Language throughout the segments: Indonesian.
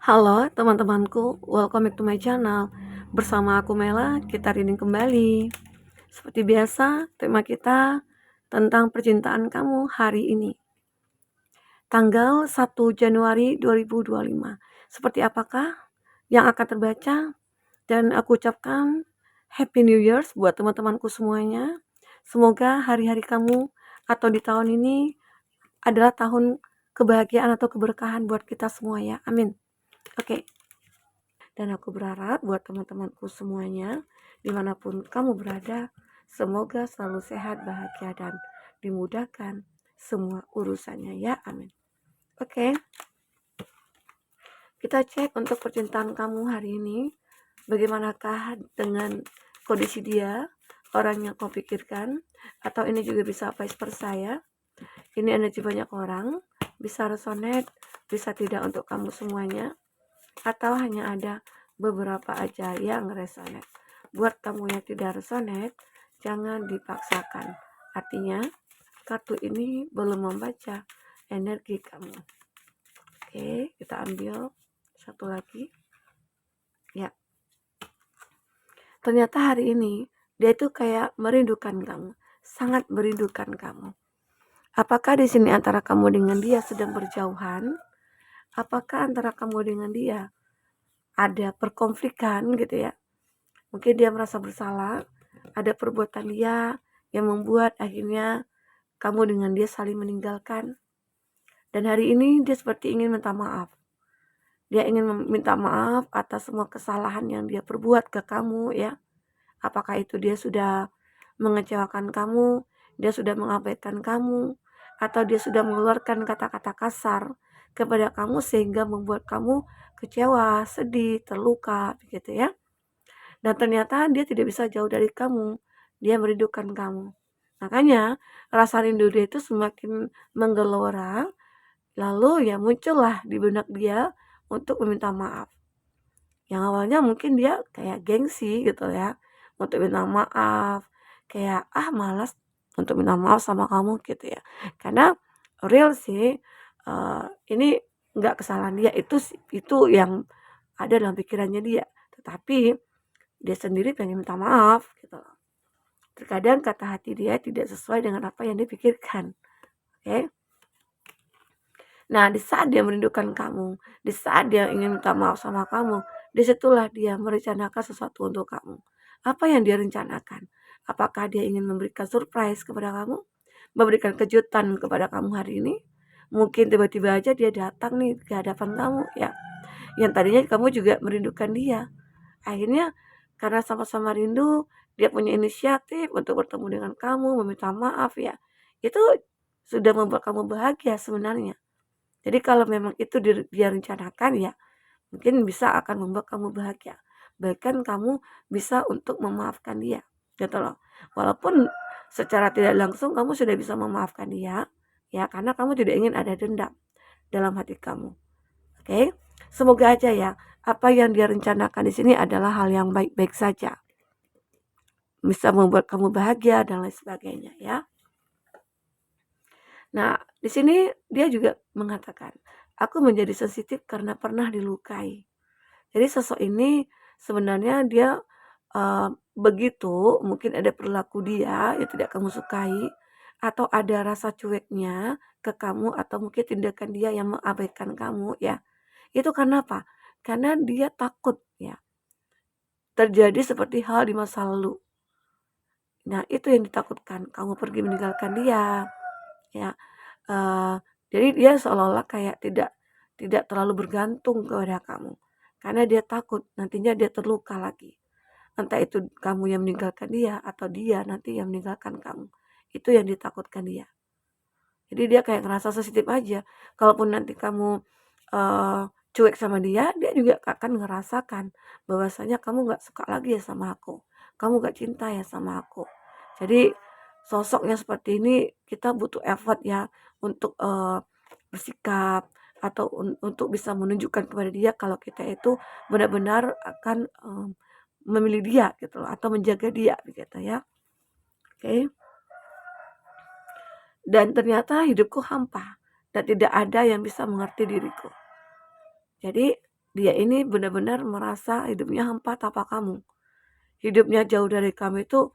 Halo teman-temanku, welcome back to my channel. Bersama aku Mela, kita reading kembali. Seperti biasa, tema kita tentang percintaan kamu hari ini. Tanggal 1 Januari 2025. Seperti apakah yang akan terbaca? Dan aku ucapkan Happy New Year buat teman-temanku semuanya. Semoga hari-hari kamu atau di tahun ini adalah tahun kebahagiaan atau keberkahan buat kita semua ya. Amin. Oke. Dan aku berharap buat teman-temanku semuanya, dimanapun kamu berada, semoga selalu sehat, bahagia, dan dimudahkan semua urusannya ya, amin. Oke, kita cek untuk percintaan kamu hari ini, bagaimanakah dengan kondisi dia, orang yang kau pikirkan, atau ini juga bisa vice versa ya. Ini energi banyak orang, bisa resonate, bisa tidak untuk kamu semuanya, atau hanya ada beberapa aja yang resonate. Buat kamu yang tidak resonate, jangan dipaksakan. Artinya, kartu ini belum membaca energi kamu. Oke, kita ambil satu lagi. Ya, ternyata hari ini dia itu kayak merindukan kamu, sangat merindukan kamu. Apakah di sini antara kamu dengan dia sedang berjauhan? Apakah antara kamu dengan dia ada perkonflikan gitu ya? Mungkin dia merasa bersalah, ada perbuatan dia yang membuat akhirnya kamu dengan dia saling meninggalkan. Dan hari ini dia seperti ingin minta maaf. Dia ingin meminta maaf atas semua kesalahan yang dia perbuat ke kamu ya. Apakah itu dia sudah mengecewakan kamu, dia sudah mengabaikan kamu, atau dia sudah mengeluarkan kata-kata kasar kepada kamu sehingga membuat kamu kecewa, sedih, terluka begitu ya. Dan ternyata dia tidak bisa jauh dari kamu. Dia merindukan kamu. Makanya rasa rindu dia itu semakin menggelora. Lalu ya muncullah di benak dia untuk meminta maaf. Yang awalnya mungkin dia kayak gengsi gitu ya. Untuk minta maaf. Kayak malas untuk minta maaf sama kamu gitu ya. Karena real sih ini nggak kesalahan dia. Itu yang ada dalam pikirannya dia. Tetapi dia sendiri pengen minta maaf gitu loh. Terkadang kata hati dia tidak sesuai dengan apa yang dia pikirkan. Oke. Nah, di saat dia merindukan kamu, di saat dia ingin minta maaf sama kamu, disitulah dia merencanakan sesuatu untuk kamu. Apa yang dia rencanakan? Apakah dia ingin memberikan surprise kepada kamu? Memberikan kejutan kepada kamu hari ini? Mungkin tiba-tiba aja dia datang nih ke hadapan kamu ya. Yang tadinya kamu juga merindukan dia. Akhirnya karena sama-sama rindu, dia punya inisiatif untuk bertemu dengan kamu, meminta maaf ya. Itu sudah membuat kamu bahagia sebenarnya. Jadi kalau memang itu dia rencanakan ya, mungkin bisa akan membuat kamu bahagia. Bahkan kamu bisa untuk memaafkan dia, gitu loh. Walaupun secara tidak langsung kamu sudah bisa memaafkan dia, ya karena kamu tidak ingin ada dendam dalam hati kamu. Oke, semoga aja ya apa yang dia rencanakan di sini adalah hal yang baik-baik saja, bisa membuat kamu bahagia dan lain sebagainya ya. Nah, di sini dia juga mengatakan, aku menjadi sensitif karena pernah dilukai. Jadi sosok ini sebenarnya dia begitu, mungkin ada perilaku dia yang tidak kamu sukai, atau ada rasa cueknya ke kamu, atau mungkin tindakan dia yang mengabaikan kamu ya. Itu karena apa? Karena dia takut ya terjadi seperti hal di masa lalu. Nah, itu yang ditakutkan, kamu pergi meninggalkan dia ya. Jadi dia seolah-olah kayak tidak terlalu bergantung kepada kamu. Karena dia takut nantinya dia terluka lagi. Entah itu kamu yang meninggalkan dia atau dia nanti yang meninggalkan kamu. Itu yang ditakutkan dia. Jadi dia kayak ngerasa sensitif aja. Kalaupun nanti kamu cuek sama dia juga akan ngerasakan bahwasanya kamu nggak suka lagi ya sama aku. Kamu nggak cinta ya sama aku. Jadi sosok yang seperti ini kita butuh effort ya untuk bersikap atau untuk bisa menunjukkan kepada dia kalau kita itu benar-benar akan memilih dia gitu loh atau menjaga dia gitu ya. Oke. Dan ternyata hidupku hampa dan tidak ada yang bisa mengerti diriku. Jadi dia ini benar-benar merasa hidupnya hampa tanpa kamu. Hidupnya jauh dari kamu itu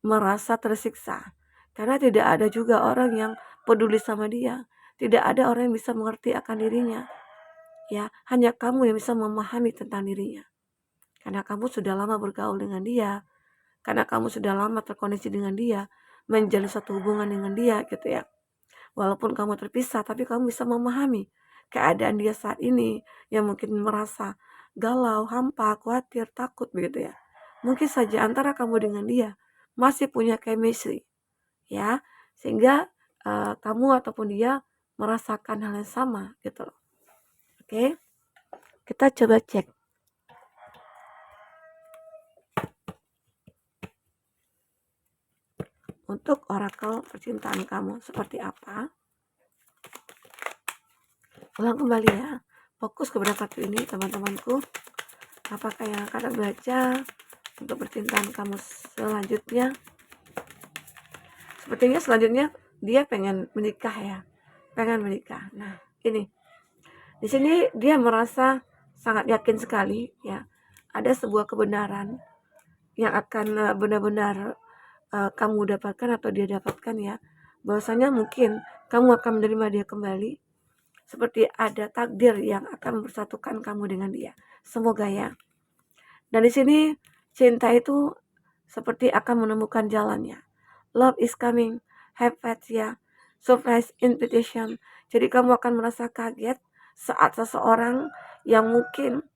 merasa tersiksa. Karena tidak ada juga orang yang peduli sama dia. Tidak ada orang yang bisa mengerti akan dirinya. Ya, hanya kamu yang bisa memahami tentang dirinya. Karena kamu sudah lama bergaul dengan dia. Karena kamu sudah lama terkoneksi dengan dia. Menjalin satu hubungan dengan dia gitu ya. Walaupun kamu terpisah, tapi kamu bisa memahami keadaan dia saat ini yang mungkin merasa galau, hampa, khawatir, takut begitu ya. Mungkin saja antara kamu dengan dia masih punya chemistry ya, sehingga kamu ataupun dia merasakan hal yang sama gitu loh. Oke, kita coba cek untuk orakel percintaan kamu seperti apa. Ulang kembali ya, fokus kepada kartu ini teman-temanku. Apakah yang akan baca untuk percintaan kamu selanjutnya? Sepertinya selanjutnya dia pengen menikah ya, pengen menikah. Nah, ini di sini dia merasa sangat yakin sekali ya, ada sebuah kebenaran yang akan benar-benar kamu dapatkan atau dia dapatkan ya, bahwasanya mungkin kamu akan menerima dia kembali, seperti ada takdir yang akan mempersatukan kamu dengan dia. Semoga ya. Dan di sini cinta itu seperti akan menemukan jalannya. Love is coming, have faith ya, surprise invitation. Jadi kamu akan merasa kaget saat seseorang yang mungkin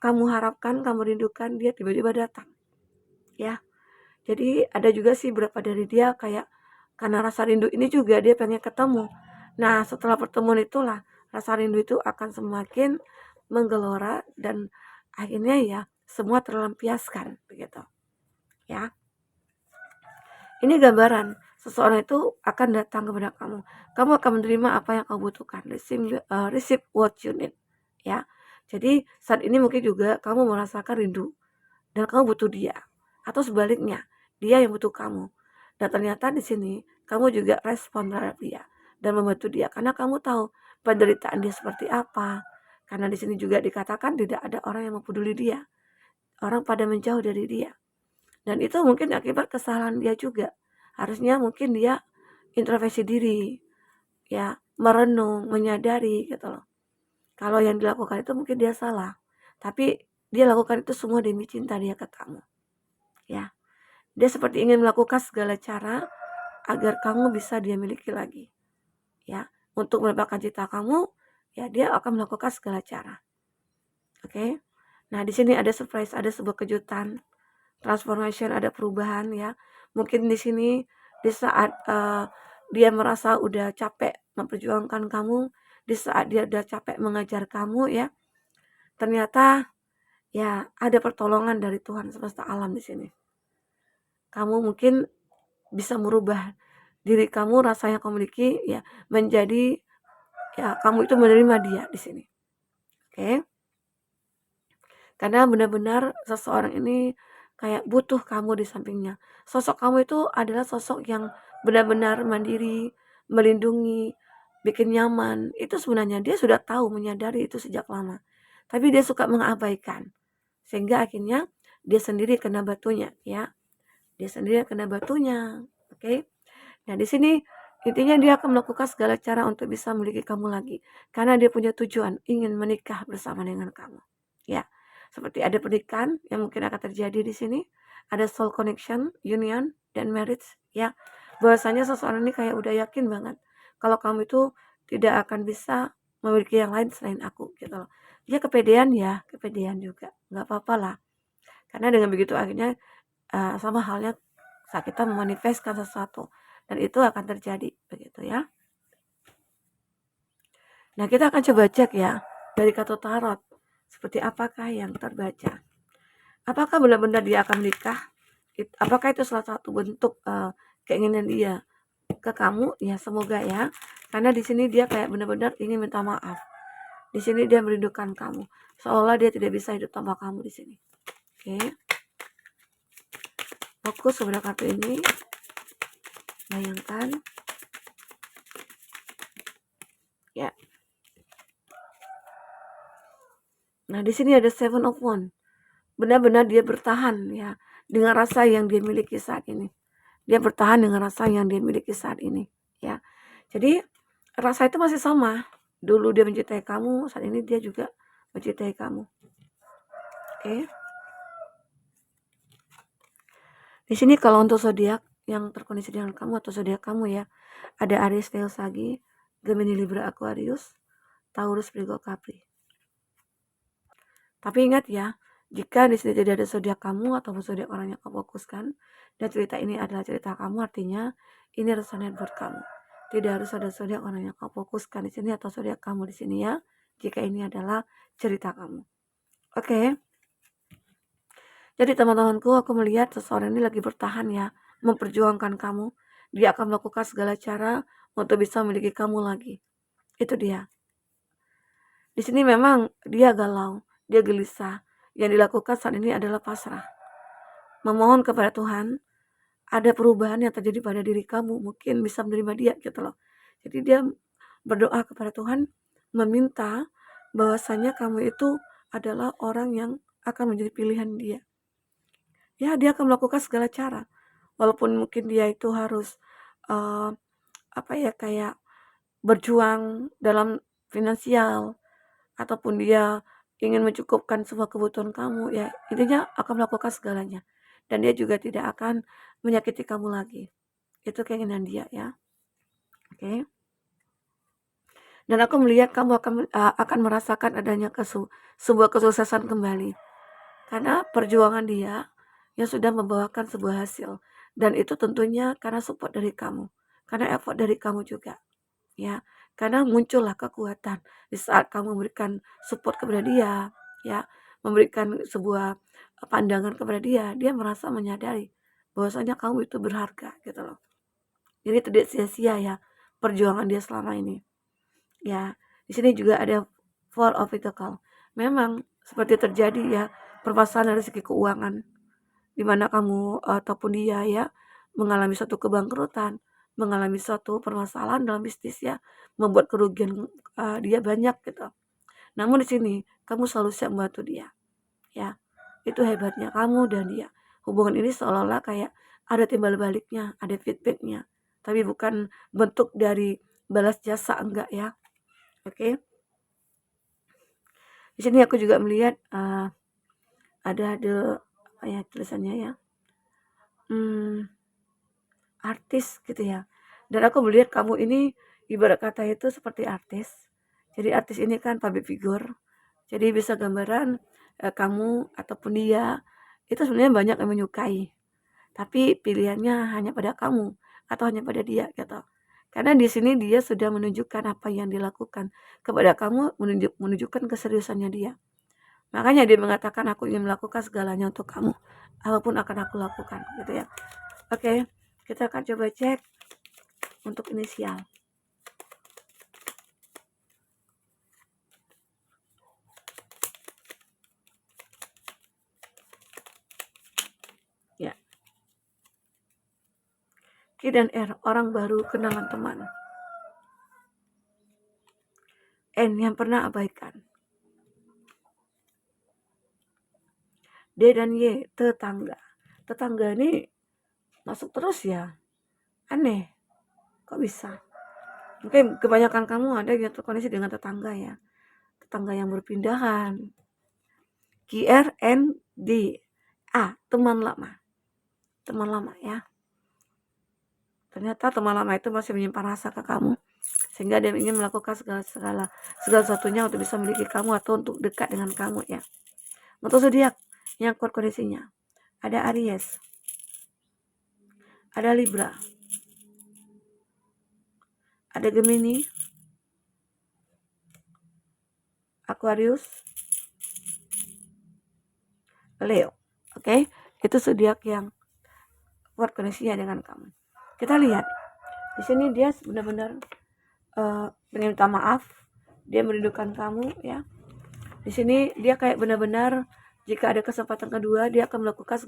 kamu harapkan, kamu rindukan, dia tiba-tiba datang. Ya, jadi ada juga sih beberapa dari dia kayak karena rasa rindu ini juga dia pengen ketemu. Nah, setelah pertemuan itulah rasa rindu itu akan semakin menggelora dan akhirnya ya semua terlampiaskan begitu. Ya. Ini gambaran seseorang itu akan datang kepada kamu. Kamu akan menerima apa yang kamu butuhkan. Receive what you need. Ya. Jadi saat ini mungkin juga kamu merasakan rindu dan kamu butuh dia, atau sebaliknya dia yang butuh kamu. Dan ternyata di sini kamu juga respon terhadap dia dan membantu dia karena kamu tahu penderitaan dia seperti apa. Karena di sini juga dikatakan tidak ada orang yang mempeduli dia. Orang pada menjauh dari dia. Dan itu mungkin akibat kesalahan dia juga. Harusnya mungkin dia introspeksi diri, ya, merenung, menyadari gitu loh. Kalau yang dilakukan itu mungkin dia salah. Tapi dia lakukan itu semua demi cinta dia ke kamu. Ya. Dia seperti ingin melakukan segala cara agar kamu bisa dia miliki lagi. Ya, untuk mendapatkan cinta kamu, ya dia akan melakukan segala cara. Oke. Nah, di sini ada surprise, ada sebuah kejutan. Transformation, ada perubahan ya. Mungkin di sini di saat dia merasa udah capek memperjuangkan kamu, di saat dia udah capek mengajar kamu ya, ternyata ya ada pertolongan dari Tuhan semesta alam di sini. Kamu mungkin bisa merubah diri kamu, rasa yang kamu miliki ya menjadi ya kamu itu menerima dia di sini. Oke. Karena benar-benar seseorang ini kayak butuh kamu di sampingnya. Sosok kamu itu adalah sosok yang benar-benar mandiri, melindungi, bikin nyaman. Itu sebenarnya dia sudah tahu, menyadari itu sejak lama. Tapi dia suka mengabaikan. Sehingga akhirnya dia sendiri kena batunya, ya. Dia sendiri kena batunya. Oke. Nah, di sini intinya dia akan melakukan segala cara untuk bisa memiliki kamu lagi. Karena dia punya tujuan, ingin menikah bersama dengan kamu. Ya. Seperti ada pernikahan yang mungkin akan terjadi di sini, ada soul connection, union, dan marriage, ya. Bahwasanya seseorang ini kayak udah yakin banget kalau kamu itu tidak akan bisa memiliki yang lain selain aku, gitu loh. Dia kepedean ya, kepedean juga, nggak apa-apa lah. Karena dengan begitu akhirnya sama halnya saat kita memanifestkan sesuatu dan itu akan terjadi, begitu ya. Nah, kita akan coba cek ya dari kartu tarot seperti apakah yang terbaca. Apakah benar-benar dia akan menikah? Apakah itu salah satu bentuk keinginan dia ke kamu? Ya semoga ya. Karena di sini dia kayak benar-benar ingin minta maaf. Di sini dia merindukan kamu. Seolah dia tidak bisa hidup tanpa kamu di sini. Oke. Fokus kepada kartu ini. Bayangkan. Ya. Nah, di sini ada Seven of Wands. Benar-benar dia bertahan ya dengan rasa yang dia miliki saat ini. Dia bertahan dengan rasa yang dia miliki saat ini ya. Jadi rasa itu masih sama. Dulu dia mencintai kamu, saat ini dia juga mencintai kamu. Oke. Di sini kalau untuk zodiak yang terkoneksi dengan kamu atau zodiak kamu ya, ada Aries, Leo, Sagi, Gemini, Libra, Aquarius, Taurus, Virgo, Capri. Tapi ingat ya, jika di sini tidak ada zodiak kamu atau zodiak orang yang kamu fokuskan, dan cerita ini adalah cerita kamu, artinya ini resonate buat kamu. Tidak harus ada zodiak orang yang kamu fokuskan di sini atau zodiak kamu di sini ya, jika ini adalah cerita kamu. Oke. Jadi teman-temanku, aku melihat seseorang ini lagi bertahan ya, memperjuangkan kamu. Dia akan melakukan segala cara untuk bisa memiliki kamu lagi. Itu dia. Di sini memang dia galau, dia gelisah. Yang dilakukan saat ini adalah pasrah. Memohon kepada Tuhan, ada perubahan yang terjadi pada diri kamu, mungkin bisa menerima dia gitu loh. Jadi dia berdoa kepada Tuhan, meminta bahwasanya kamu itu adalah orang yang akan menjadi pilihan dia. Ya, dia akan melakukan segala cara. Walaupun mungkin dia itu harus kayak berjuang dalam finansial ataupun dia ingin mencukupkan semua kebutuhan kamu ya, intinya akan melakukan segalanya. Dan dia juga tidak akan menyakiti kamu lagi. Itu keinginan dia ya. Oke. Dan aku melihat kamu akan merasakan adanya sebuah kesuksesan kembali. Karena perjuangan dia yang sudah membawakan sebuah hasil. Dan itu tentunya karena support dari kamu. Karena effort dari kamu juga. Ya, karena muncullah kekuatan di saat kamu memberikan support kepada dia, ya, memberikan sebuah pandangan kepada dia, dia merasa menyadari bahwasanya kamu itu berharga gitu loh. Jadi tidak sia-sia ya perjuangan dia selama ini. Ya, di sini juga ada Four of Pentacles. Memang seperti terjadi ya permasalahan dari segi keuangan di mana kamu ataupun dia ya mengalami suatu kebangkrutan, mengalami suatu permasalahan dalam bisnis ya, membuat kerugian dia banyak gitu. Namun di sini kamu selalu siap membantu dia. Ya. Itu hebatnya kamu dan dia. Hubungan ini seolah-olah kayak ada timbal baliknya, ada feedbacknya. Tapi bukan bentuk dari balas jasa, enggak ya. Oke. Di sini aku juga melihat ada apa ya tulisannya ya. Artis gitu ya. Dan aku melihat kamu ini ibarat kata itu seperti artis. Jadi artis ini kan public figure. Jadi bisa gambaran kamu ataupun dia itu sebenarnya banyak yang menyukai. Tapi pilihannya hanya pada kamu atau hanya pada dia gitu. Karena di sini dia sudah menunjukkan apa yang dilakukan kepada kamu, menunjukkan keseriusannya dia. Makanya dia mengatakan aku ingin melakukan segalanya untuk kamu. Apapun akan aku lakukan gitu ya. Oke, kita akan coba cek untuk inisial. Ya. Q dan R, orang baru, kenalan teman. N, yang pernah abaikan. D dan Y, tetangga. Tetangga ini masuk terus ya. Aneh. Kok bisa? Mungkin kebanyakan kamu ada yang terkoneksi dengan tetangga ya. Tetangga yang berpindahan. Q, R, N, D. A, teman lama. Teman lama ya. Ternyata teman lama itu masih menyimpan rasa ke kamu. Sehingga dia ingin melakukan segala sesuatunya untuk bisa memiliki kamu atau untuk dekat dengan kamu ya. Untuk zodiak yang kuat kondisinya. Ada Aries. Ada Libra. Ada Gemini. Aquarius. Leo. Oke, itu zodiak yang kuat kondisinya dengan kamu. Kita lihat. Di sini dia benar-benar minta maaf. Dia merindukan kamu ya. Di sini dia kayak benar-benar jika ada kesempatan kedua dia akan melakukan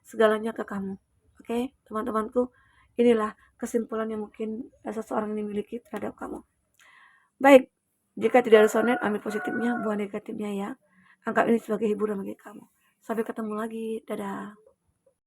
segalanya ke kamu. Oke, teman-temanku, inilah kesimpulan yang mungkin seseorang ini miliki terhadap kamu. Baik, jika tidak resonate ambil positifnya, buang negatifnya ya. Anggap ini sebagai hiburan bagi kamu. Sampai ketemu lagi. Dadah.